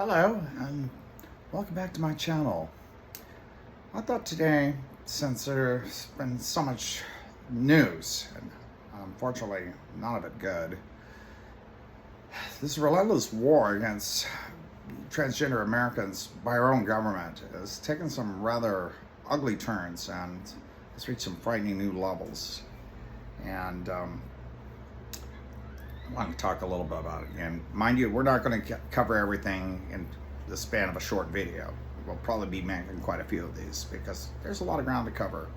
Hello, and welcome back to my channel. I thought today, since there's been so much news, and unfortunately none of it good, this relentless war against transgender Americans by our own government has taken some rather ugly turns and has reached some frightening new levels. And I want to talk a little bit about it. And mind you, we're not going to cover everything in the span of a short video. We'll probably be making quite a few of these because there's a lot of ground to cover.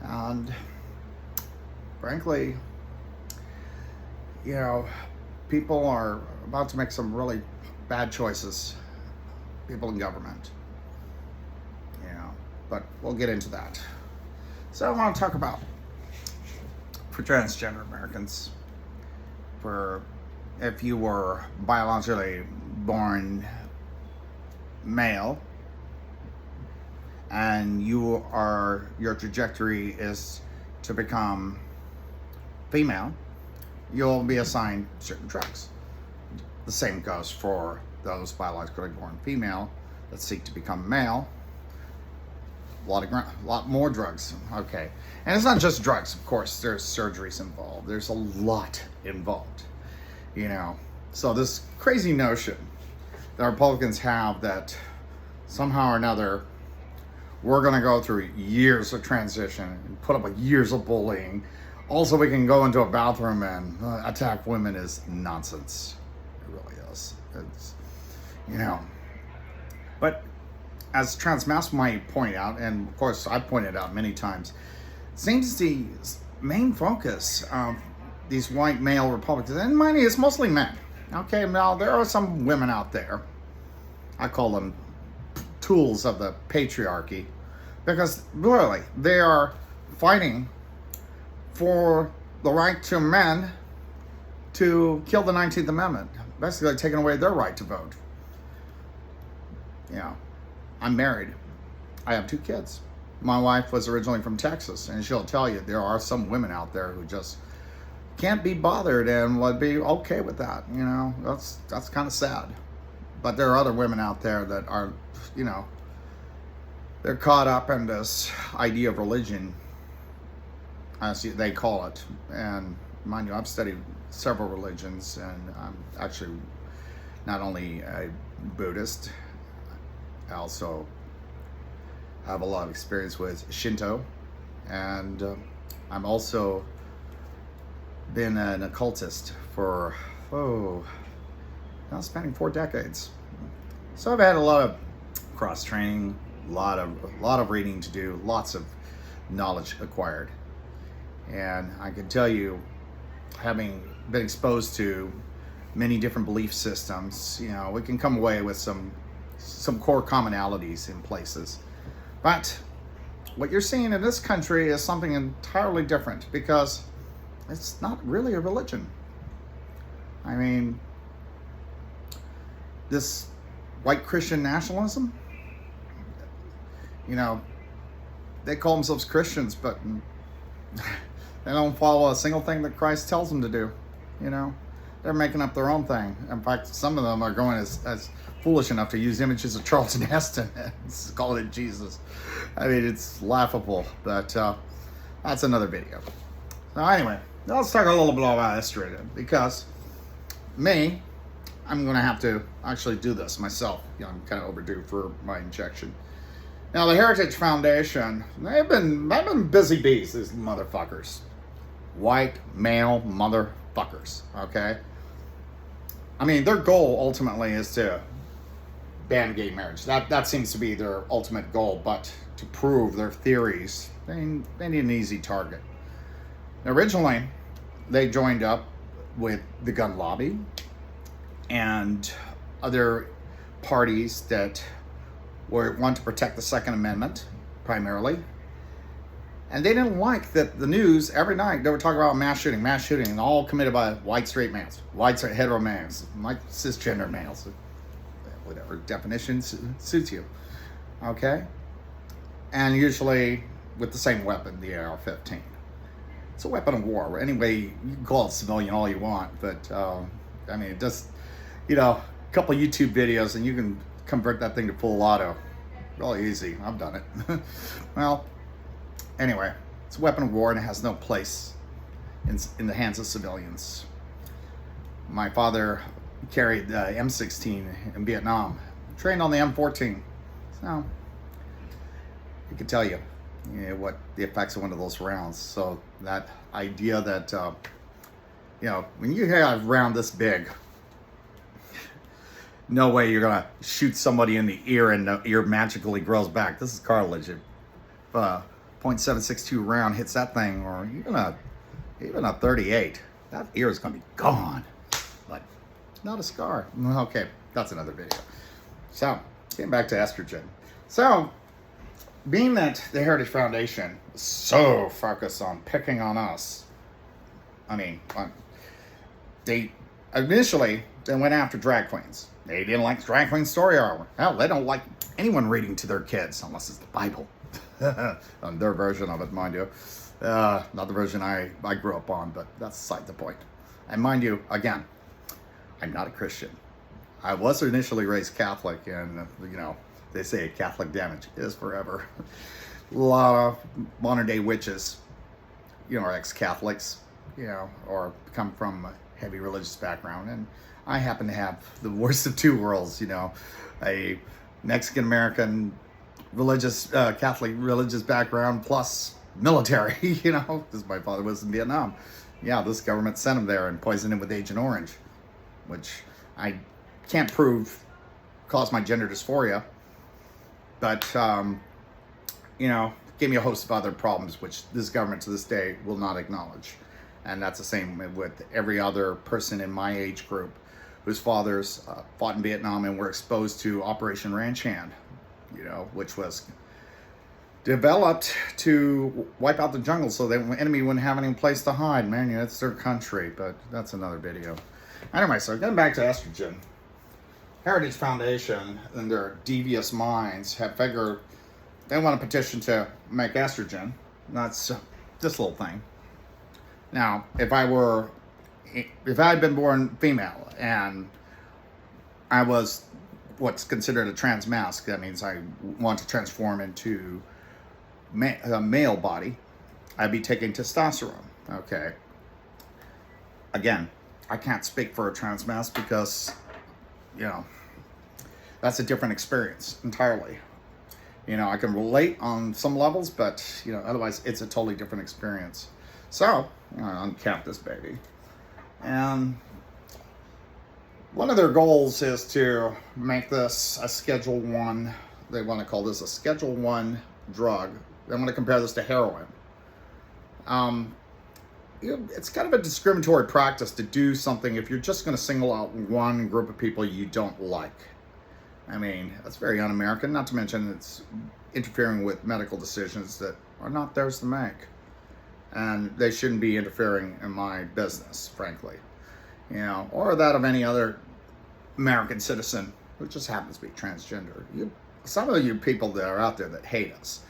And frankly, people are about to make some really bad choices, people in government. But we'll get into that. So I want to talk about, for transgender Americans, for if you were biologically born male and your trajectory is to become female, you'll be assigned certain drugs. The same goes for those biologically born female that seek to become male. A lot more drugs. Okay. And it's not just drugs, of course. There's surgeries involved. There's a lot involved. So this crazy notion that Republicans have that somehow or another we're going to go through years of transition and put up with years of bullying. Also, we can go into a bathroom and attack women is nonsense. It really is. It's, But as Transmass might point out, and of course I've pointed out many times, seems the main focus of these white male Republicans, and mind you, it's mostly men. Okay, now there are some women out there, I call them tools of the patriarchy, because literally they are fighting for the right to men to kill the 19th Amendment, basically taking away their right to vote. I'm married. I have 2 kids. My wife was originally from Texas, and she'll tell you there are some women out there who just can't be bothered and would be okay with that. That's kind of sad. But there are other women out there that are, they're caught up in this idea of religion, as they call it. And mind you, I've studied several religions, and I'm actually not only a Buddhist, I also have a lot of experience with Shinto, and I'm also been an occultist for now spanning 4 decades. So I've had a lot of cross training, a lot of reading to do, lots of knowledge acquired, and I can tell you, having been exposed to many different belief systems, we can come away with some core commonalities in places. But what you're seeing in this country is something entirely different, because it's not really a religion. I mean, this white Christian nationalism, they call themselves Christians, but they don't follow a single thing that Christ tells them to do. They're making up their own thing. In fact, some of them are going as foolish enough to use images of Charlton Heston and call it Jesus. I mean, it's laughable, but that's another video. So anyway, let's talk a little bit about estrogen, because I'm going to have to actually do this myself. I'm kind of overdue for my injection. Now, the Heritage Foundation, they've been busy bees, these motherfuckers. White, male motherfuckers, okay? I mean, their goal ultimately is to ban gay marriage. That seems to be their ultimate goal, but to prove their theories, they need an easy target. Originally, they joined up with the gun lobby and other parties that want to protect the Second Amendment, primarily. And they didn't like that the news, every night, they were talking about mass shooting, and all committed by white straight males, white straight hetero males, like cisgender males, whatever definition suits you, okay? And usually with the same weapon, the AR-15. It's a weapon of war. Anyway, you can call it civilian all you want, but I mean, it just, couple YouTube videos and you can convert that thing to full auto. Really easy. I've done it. Well, anyway, it's a weapon of war and it has no place in the hands of civilians. My father carried the M16 in Vietnam, trained on the M14. So, I can tell you, what the effects of one of those rounds. So, that idea that, when you have a round this big, no way you're going to shoot somebody in the ear and the ear magically grows back. This is cartilage. If .762 round hits that thing, or even a 38, that ear is going to be gone. But not a scar. Okay, that's another video. So, getting back to estrogen. So, being that the Heritage Foundation is so focused on picking on us, they went after drag queens. They didn't like drag queen story armor. Hell, they don't like anyone reading to their kids unless it's the Bible. On their version of it, mind you. Not the version I grew up on, but that's beside the point. And mind you, again, I'm not a Christian. I was initially raised Catholic, and, they say Catholic damage is forever. A lot of modern day witches, are ex-Catholics, or come from a heavy religious background. And I happen to have the worst of two worlds, a Mexican-American religious, Catholic religious background plus military, because my father was in Vietnam. Yeah, this government sent him there and poisoned him with Agent Orange, which I can't prove caused my gender dysphoria, but, gave me a host of other problems, which this government to this day will not acknowledge. And that's the same with every other person in my age group whose fathers fought in Vietnam and were exposed to Operation Ranch Hand, which was developed to wipe out the jungle so the enemy wouldn't have any place to hide. Man, it's their country, but that's another video. Anyway, so getting back to estrogen. Heritage Foundation, in their devious minds, have figured they want a petition to make estrogen. That's this little thing. Now, if I had been born female and I was what's considered a trans mask, that means I want to transform into a male body, I'd be taking testosterone. Okay. Again, I can't speak for a trans mask because, that's a different experience entirely. I can relate on some levels, but, otherwise it's a totally different experience. So, uncap this baby. And one of their goals is to make this a Schedule 1. They want to call this a Schedule 1 drug. They want to compare this to heroin. It's kind of a discriminatory practice to do something if you're just going to single out one group of people you don't like. That's very un-American, not to mention it's interfering with medical decisions that are not theirs to make. And they shouldn't be interfering in my business, frankly. Or that of any other American citizen who just happens to be transgender. Some of you people that are out there that hate us,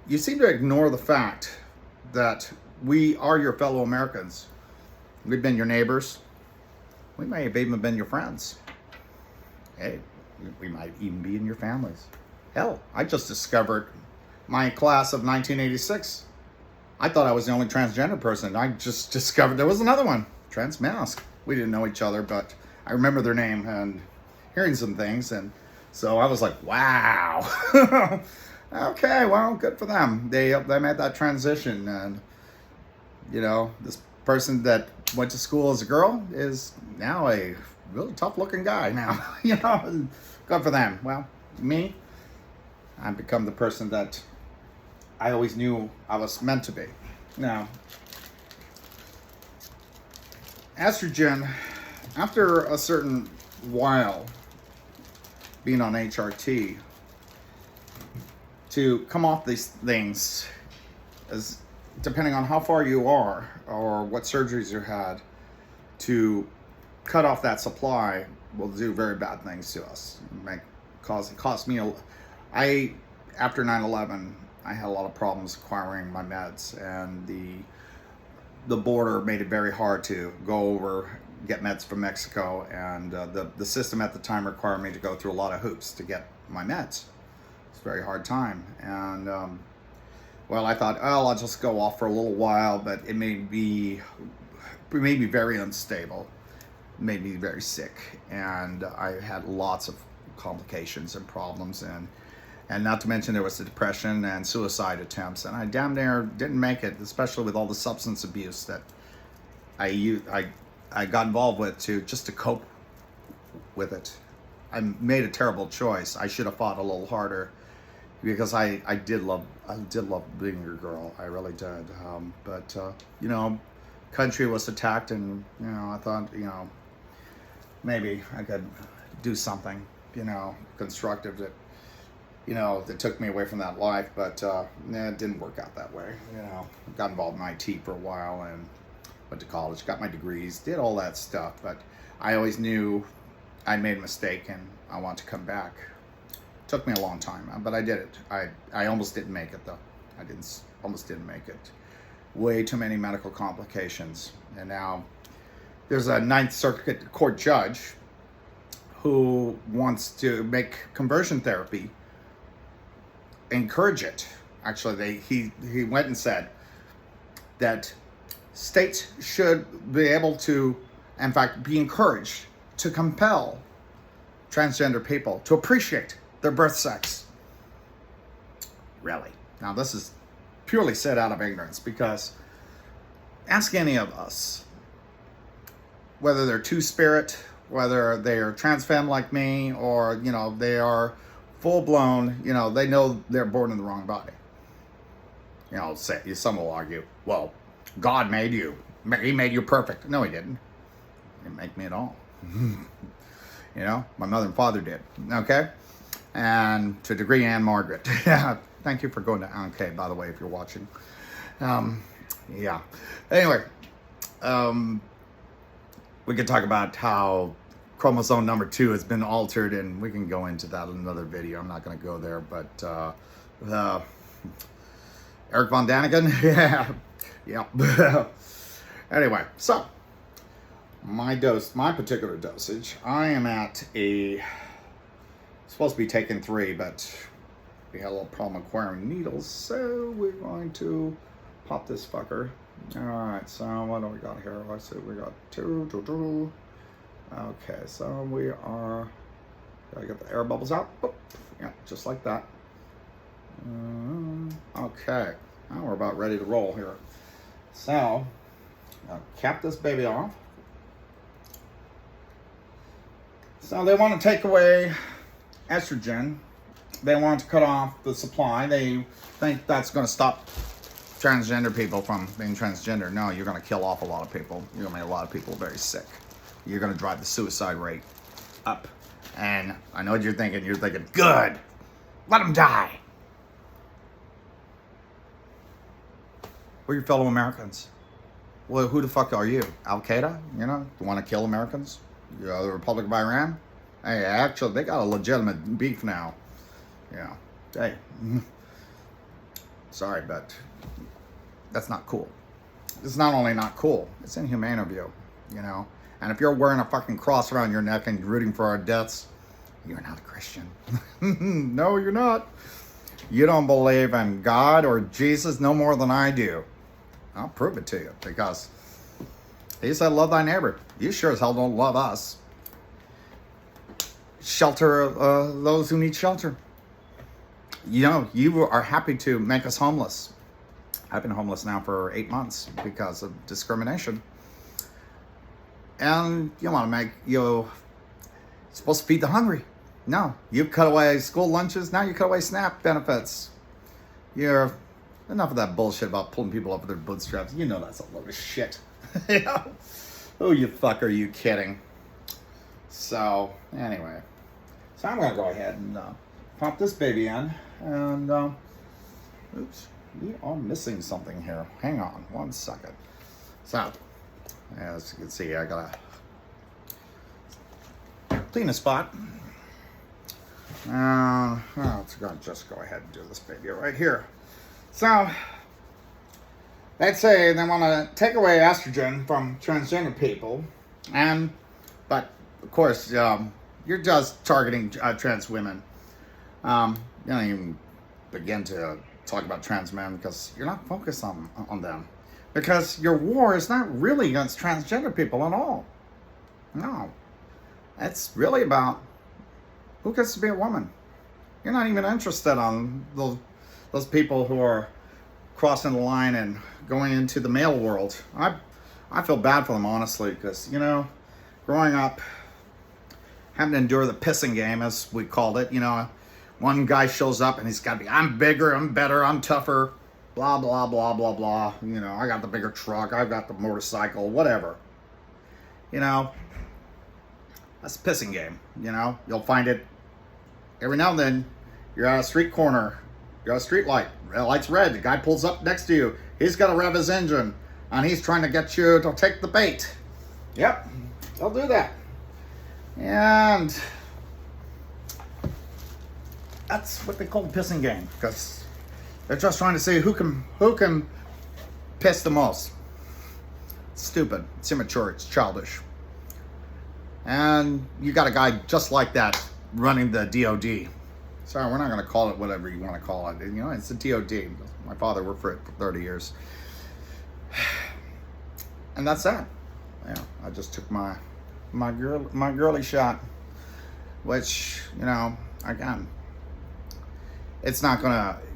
you seem to ignore the fact that we are your fellow Americans. We've been your neighbors. We may have even been your friends. Hey, we might even be in your families. Hell, I just discovered my class of 1986. I thought I was the only transgender person. I just discovered there was another one, trans mask. We didn't know each other, but I remember their name and hearing some things, and so I was like, wow. Okay, well, good for them. They made that transition, and this person that went to school as a girl is now a really tough-looking guy now. Good for them. Well, me, I've become the person that I always knew I was meant to be. Now, estrogen, after a certain while being on HRT, to come off these things, as depending on how far you are or what surgeries you had, to cut off that supply will do very bad things to us. Cost me after 9/11, I had a lot of problems acquiring my meds, and the border made it very hard to go over get meds from Mexico, and the system at the time required me to go through a lot of hoops to get my meds. It's a very hard time, and well, I thought, oh, I'll just go off for a little while, but it made me very unstable, made me very sick, and I had lots of complications and problems, and not to mention there was the depression and suicide attempts, and I damn near didn't make it, especially with all the substance abuse that I got involved with just to cope with it. I made a terrible choice. I should have fought a little harder, because I did love being your girl. I really did. But you know, country was attacked, and you know, I thought, you know, maybe I could do something, you know, constructive that, you know, that took me away from that life. But it didn't work out that way. You know, got involved in IT for a while and went to college, got my degrees, did all that stuff. But I always knew I made a mistake and I want to come back. Took me a long time, but I did it. I almost didn't make it, though. Almost didn't make it. Way too many medical complications. And now there's a Ninth Circuit Court judge who wants to make conversion therapy, encourage it. Actually, he went and said that states should be able to, in fact, be encouraged to compel transgender people to appreciate their birth sex. Really? Now, this is purely said out of ignorance, because ask any of us, whether they're two-spirit, whether they're trans femme like me, or, you know, they are full-blown, you know, they know they're born in the wrong body. You know, some will argue, well, God made you. He made you perfect. No, he didn't. He didn't make me at all. You know, my mother and father did. Okay? And to a degree, Anne Margaret. Thank you for going to Anke, by the way, if you're watching. Yeah. Anyway, we could talk about how chromosome number 2 has been altered, and we can go into that in another video. I'm not going to go there, but Eric Von Daniken, yeah. Anyway, so my particular dosage, I am at supposed to be taking 3, but we had a little problem acquiring needles, so we're going to pop this fucker. All right, so what do we got here? Let's see, we got 2. Okay, so we are, gotta get the air bubbles out. Boop. Yeah, just like that. Okay, now we're about ready to roll here. So, I'll cap this baby off. So they want to take away estrogen. They want to cut off the supply. They think that's going to stop transgender people from being transgender. No, you're going to kill off a lot of people. You're going to make a lot of people very sick. You're going to drive the suicide rate up. And I know what you're thinking. You're thinking, good, let them die. We're your fellow Americans. Well, who the fuck are you? Al-Qaeda? You know, you want to kill Americans? You're the Republic of Iran? Hey, actually, they got a legitimate beef now. Yeah. Hey. Sorry, but that's not cool. It's not only not cool, it's inhumane of you, you know? And if you're wearing a fucking cross around your neck and rooting for our deaths, you're not a Christian. No, you're not. You don't believe in God or Jesus no more than I do. I'll prove it to you, because he said, love thy neighbor. You sure as hell don't love us. Shelter those who need shelter. You know, you are happy to make us homeless. I've been homeless now for 8 months because of discrimination. And you want to make, you're supposed to feed the hungry. No, you cut away school lunches, now you cut away SNAP benefits. You're, enough of that bullshit about pulling people up with their bootstraps. You know that's a load of shit. You know? Who you fuck are you kidding? So, anyway. So I'm going to go ahead and pop this baby in. And, oops, we are missing something here. Hang on 1 second. So, as you can see, I got to clean a spot. Let's just go ahead and do this baby right here. So, let's say they want to take away estrogen from transgender people, But of course, you're just targeting trans women. You don't even begin to talk about trans men because you're not focused on them. Because your war is not really against transgender people at all. No. It's really about who gets to be a woman. You're not even interested on those people who are crossing the line and going into the male world. I feel bad for them, honestly, because, growing up, having to endure the pissing game, as we called it, one guy shows up and he's got to be, I'm bigger, I'm better, I'm tougher, blah, blah, blah, blah, blah. I got the bigger truck, I've got the motorcycle, whatever. That's a pissing game, You'll find it every now and then. You're at a street corner, you're at a street light, red light's red, the guy pulls up next to you, he's got to rev his engine, and he's trying to get you to take the bait. Yep, they'll do that. And that's what they call the pissing game, because they're just trying to see who can piss the most. It's stupid, it's immature, it's childish. And you got a guy just like that running the DOD. Sorry, we're not going to call it whatever you want to call it. It's the DOD. My father worked for it for 30 years. And that's that. I just took my girly shot, which, again,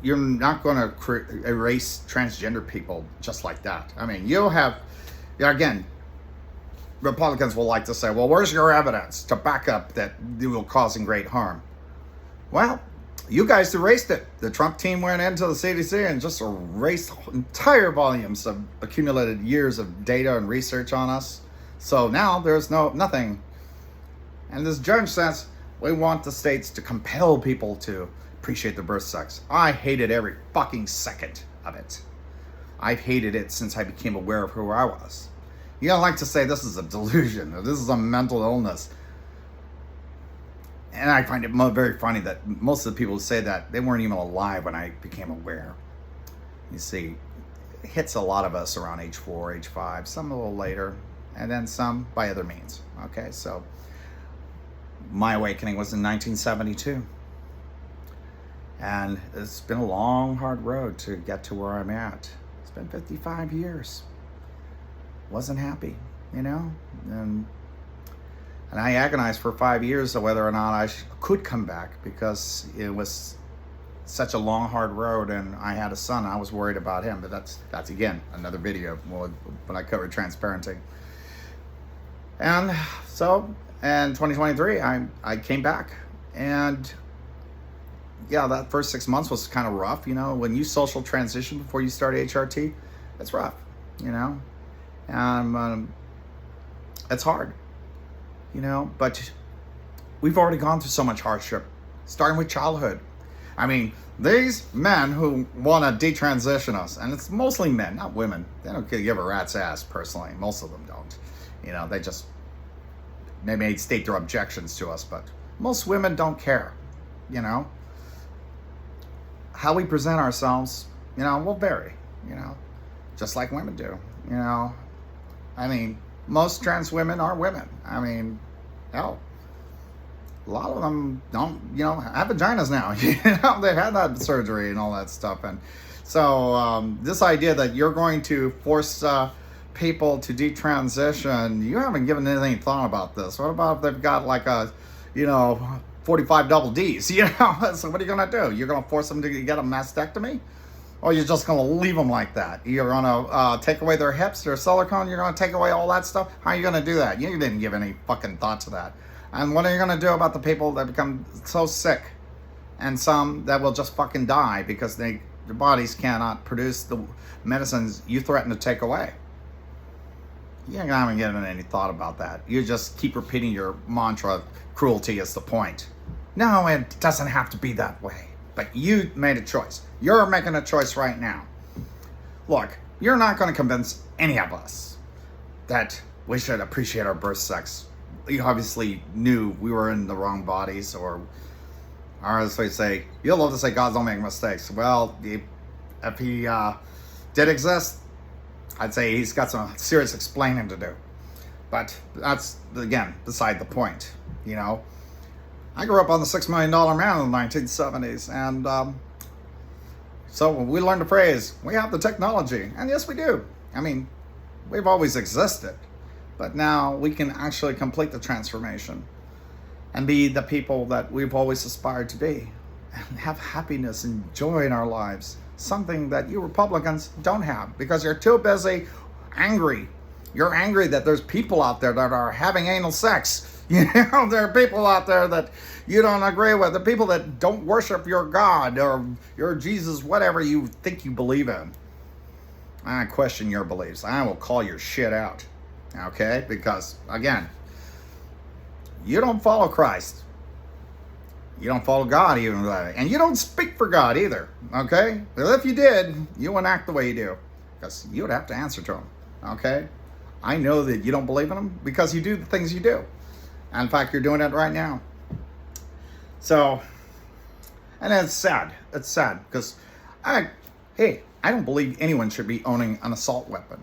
you're not gonna erase transgender people just like that. I mean, again, Republicans will like to say, well, where's your evidence to back up that you will causing great harm? Well, you guys erased it. The Trump team went into the CDC and just erased entire volumes of accumulated years of data and research on us. So now there's nothing. And this judge says, we want the states to compel people to appreciate their birth sex. I hated every fucking second of it. I've hated it since I became aware of who I was. You don't like to say this is a delusion, or this is a mental illness. And I find it very funny that most of the people who say that, they weren't even alive when I became aware. You see, it hits a lot of us around age 4, age 5, some a little later, and then some by other means. Okay, so my awakening was in 1972. And it's been a long, hard road to get to where I'm at. It's been 55 years. Wasn't happy, And I agonized for 5 years of whether or not I could come back, because it was such a long, hard road, and I had a son. I was worried about him, but that's again another video when I covered transparenting. And so, in 2023, I came back, and yeah, that first 6 months was kind of rough. When you social transition before you start HRT, it's rough. And it's hard. But we've already gone through so much hardship, starting with childhood. I mean, these men who want to detransition us, and it's mostly men, not women. They don't give a rat's ass, personally. Most of them don't. They may state their objections to us, but most women don't care. How we present ourselves, will vary, just like women do, I mean, most trans women are women. I mean, hell, a lot of them don't, have vaginas now. They've had that surgery and all that stuff. And so this idea that you're going to force people to detransition, you haven't given any thought about this. What about if they've got like a, 45 double Ds, So what are you going to do? You're going to force them to get a mastectomy? Or you're just going to leave them like that? You're going to take away their hips, their silicone, you're going to take away all that stuff? How are you going to do that? You didn't give any fucking thought to that. And what are you going to do about the people that become so sick, and some that will just fucking die because their bodies cannot produce the medicines you threaten to take away? You haven't given any thought about that. You just keep repeating your mantra, cruelty is the point. No, it doesn't have to be that way. But you made a choice. You're making a choice right now. Look, you're not going to convince any of us that we should appreciate our birth sex. You obviously knew we were in the wrong bodies, or as they say, you'll love to say God don't make mistakes. Well, if he did exist, I'd say he's got some serious explaining to do. But that's, again, beside the point, you know. I grew up on the $6 Million Man in the 1970s, and so we learned the phrase, we have the technology. And yes, we do. I mean, we've always existed. But now we can actually complete the transformation and be the people that we've always aspired to be. And have happiness and joy in our lives. Something that you Republicans don't have because you're too busy angry. You're angry that there's people out there that are having anal sex. You know, there are people out there that you don't agree with. The people that don't worship your God or your Jesus, whatever you think you believe in. I question your beliefs. I will call your shit out. Okay? Because, again, you don't follow Christ. You don't follow God even. And you don't speak for God either. Okay? Well, if you did, you wouldn't act the way you do. Because you would have to answer to him. Okay? I know that you don't believe in him because you do the things you do. And in fact, you're doing it right now. So, and it's sad. It's sad because I don't believe anyone should be owning an assault weapon.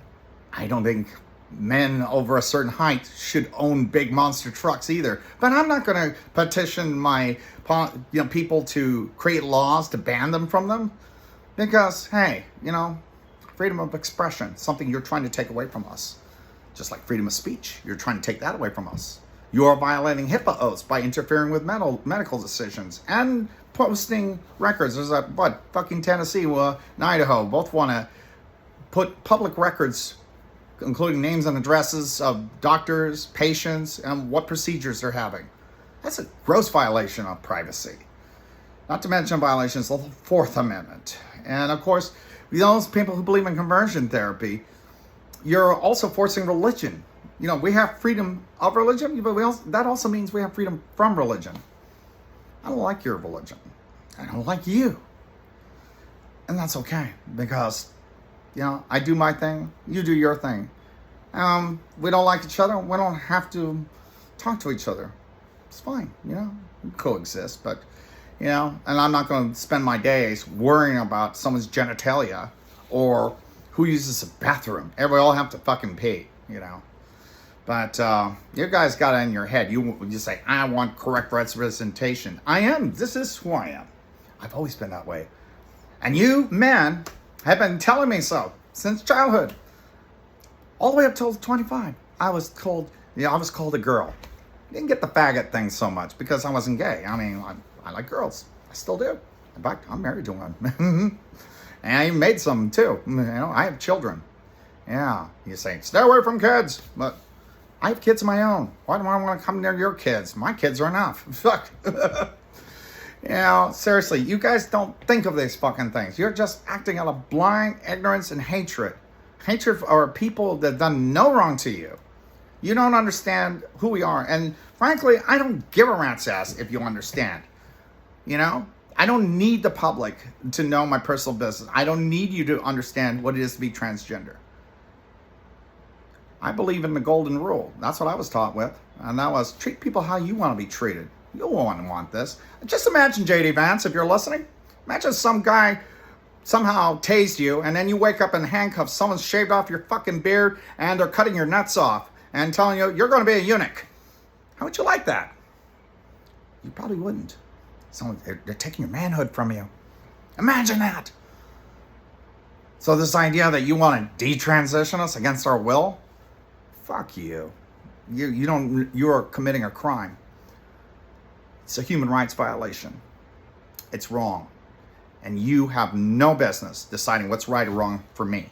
I don't think men over a certain height should own big monster trucks either. But I'm not going to petition my people to create laws to ban them from them because, hey, freedom of expression, something you're trying to take away from us. Just like freedom of speech, you're trying to take that away from us. You are violating HIPAA oaths by interfering with medical decisions and posting records. There's fucking Tennessee and Idaho both want to put public records, including names and addresses of doctors, patients, and what procedures they're having. That's a gross violation of privacy. Not to mention violations of the Fourth Amendment. And of course, those people who believe in conversion therapy, you're also forcing religion. We have freedom of religion, but that also means we have freedom from religion. I don't like your religion. I don't like you. And that's okay, because, I do my thing, you do your thing. We don't like each other, we don't have to talk to each other. It's fine, we coexist, but, and I'm not going to spend my days worrying about someone's genitalia or who uses a bathroom. We all have to fucking pee, But you guys got it in your head. You say, I want correct representation. I am. This is who I am. I've always been that way. And you men have been telling me so since childhood. All the way up till 25. I was called a girl. Didn't get the faggot thing so much because I wasn't gay. I mean, I like girls. I still do. In fact, I'm married to one. And I even made some too. I have children. Yeah. You say, stay away from kids. But I have kids of my own. Why do I want to come near your kids? My kids are enough. Fuck. Seriously, you guys don't think of these fucking things. You're just acting out of blind ignorance and hatred. Hatred for people that done no wrong to you. You don't understand who we are. And frankly, I don't give a rat's ass if you understand. I don't need the public to know my personal business. I don't need you to understand what it is to be transgender. I believe in the golden rule. That's what I was taught with. And that was treat people how you want to be treated. You won't want this. Just imagine, J.D. Vance, if you're listening. Imagine some guy somehow tased you and then you wake up in handcuffs. Someone's shaved off your fucking beard and they're cutting your nuts off and telling you you're going to be a eunuch. How would you like that? You probably wouldn't. They're taking your manhood from you. Imagine that. So this idea that you want to detransition us against our will? Fuck you. You are committing a crime. It's a human rights violation. It's wrong. And you have no business deciding what's right or wrong for me.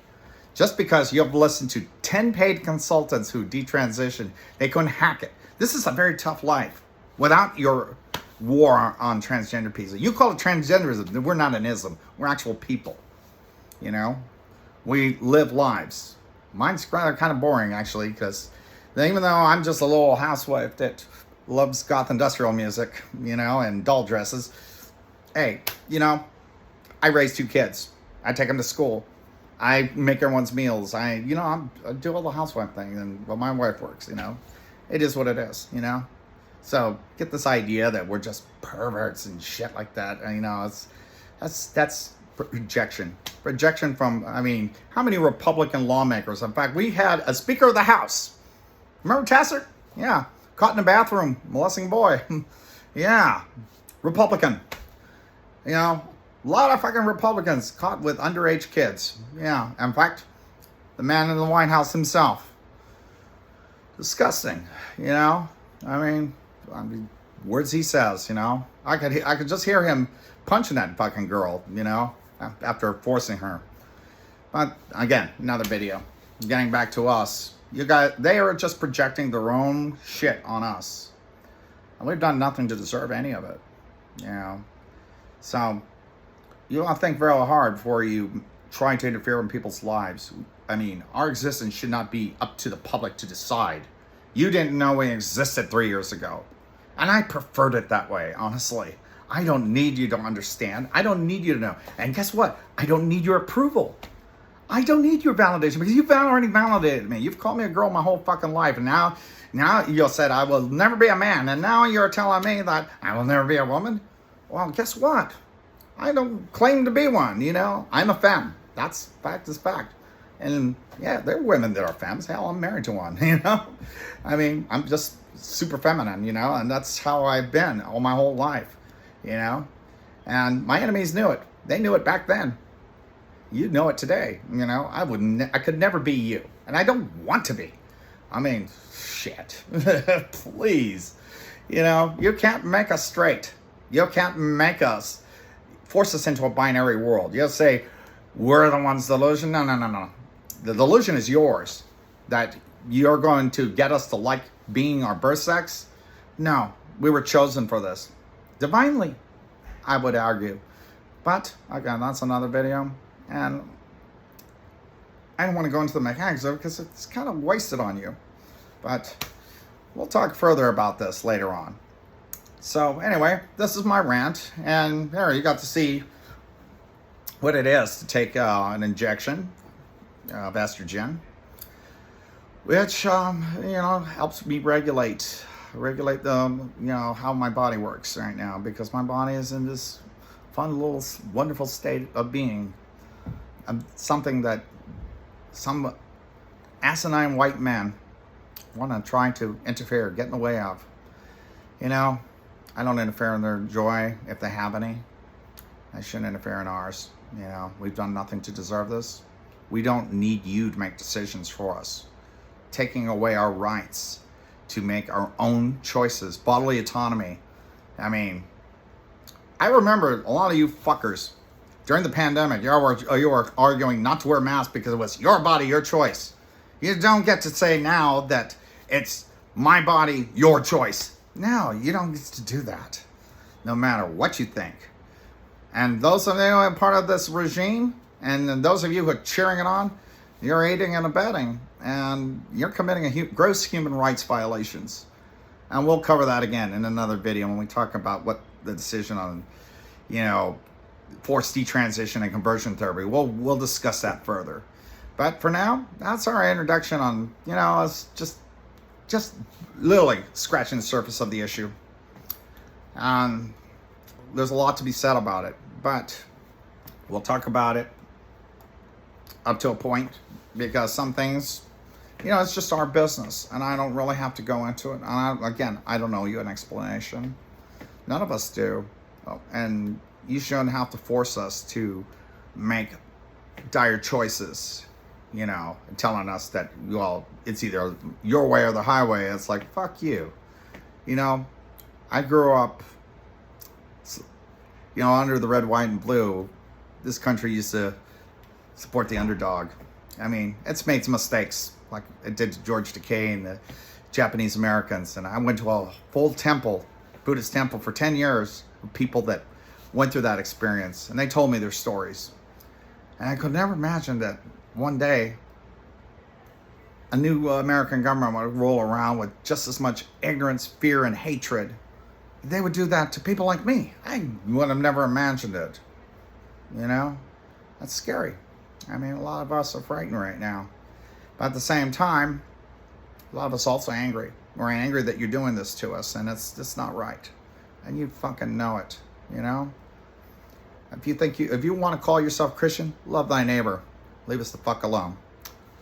Just because you have listened to 10 paid consultants who detransition, they couldn't hack it. This is a very tough life without your war on transgender people. You call it transgenderism. We're not an ism. We're actual people. We live lives. Mine's kind of boring, actually, because even though I'm just a little housewife that loves goth industrial music, and doll dresses, hey, I raise 2 kids. I take them to school. I make everyone's meals. I do all the housewife thing, and my wife works, It is what it is, So get this idea that we're just perverts and shit like that. That's rejection. Rejection from, how many Republican lawmakers? In fact, we had a Speaker of the House Remember Tassert? Yeah. Caught in the bathroom, molesting a boy. Yeah. Republican. You know, a lot of fucking Republicans caught with underage kids. Yeah. In fact, the man in the White House himself. Disgusting. You know? I mean, words he says, you know? I could just hear him punching that fucking girl, you know, after forcing her. But again, another video. Getting back to us. They are just projecting their own shit on us. And we've done nothing to deserve any of it. You know. So you want to think very hard before you try to interfere in people's lives. I mean, our existence should not be up to the public to decide. You didn't know we existed 3 years ago. And I preferred it that way, honestly. I don't need you to understand. I don't need you to know. And guess what? I don't need your approval. I don't need your validation because you've already validated me. You've called me a girl my whole fucking life. And now you said I will never be a man. And now you're telling me that I will never be a woman? Well, guess what? I don't claim to be one, you know. I'm a femme. That's fact is fact. And yeah, there are women that are femmes. Hell, I'm married to one, you know. I mean, I'm just super feminine, you know. And that's how I've been all my whole life, you know. And my enemies knew it. They knew it back then. You know it today, you know. I could never be you, and I don't want to be. I mean, shit. Please, you know, you can't make us straight. You can't force us into a binary world. You'll say we're the ones delusion. No. The delusion is yours. That you're going to get us to like being our birth sex. No, we were chosen for this divinely, I would argue. But again, that's another video. And I don't want to go into the mechanics of it because it's kind of wasted on you. But we'll talk further about this later on. So anyway, this is my rant. And there you got to see what it is to take an injection of estrogen. Which, you know, helps me regulate the, you know, how my body works right now. Because my body is in this fun little wonderful state of being. Something that some asinine white men want to try to interfere, get in the way of. You know, I don't interfere in their joy if they have any. I shouldn't interfere in ours. You know, we've done nothing to deserve this. We don't need you to make decisions for us. Taking away our rights to make our own choices, bodily autonomy. I mean, I remember a lot of you fuckers during the pandemic, you were arguing not to wear masks because it was your body, your choice. You don't get to say now that it's my body, your choice. No, you don't get to do that, no matter what you think. And those of you who are part of this regime, and those of you who are cheering it on, you're aiding and abetting, and you're committing gross human rights violations. And we'll cover that again in another video when we talk about what the decision on, you know, forced detransition and conversion therapy. We'll discuss that further. But for now, that's our introduction on, you know, it's just literally scratching the surface of the issue. There's a lot to be said about it, but we'll talk about it up to a point because some things, you know, it's just our business and I don't really have to go into it. And I don't owe you an explanation. None of us do. And you shouldn't have to force us to make dire choices, you know, telling us that, well, it's either your way or the highway. It's like, fuck you. You know, I grew up, you know, under the red, white, and blue. This country used to support the underdog. I mean, it's made some mistakes, like it did to George Takei and the Japanese Americans. And I went to a full temple, Buddhist temple, for 10 years with people that went through that experience, and they told me their stories. And I could never imagine that one day a new American government would roll around with just as much ignorance, fear, and hatred. They would do that to people like me. I would have never imagined it. You know? That's scary. I mean, a lot of us are frightened right now. But at the same time, a lot of us also angry. We're angry that you're doing this to us, and it's just not right. And you fucking know it, you know? If you want to call yourself Christian, love thy neighbor. Leave us the fuck alone.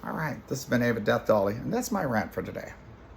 All right, this has been Ava Death Dolly, and that's my rant for today.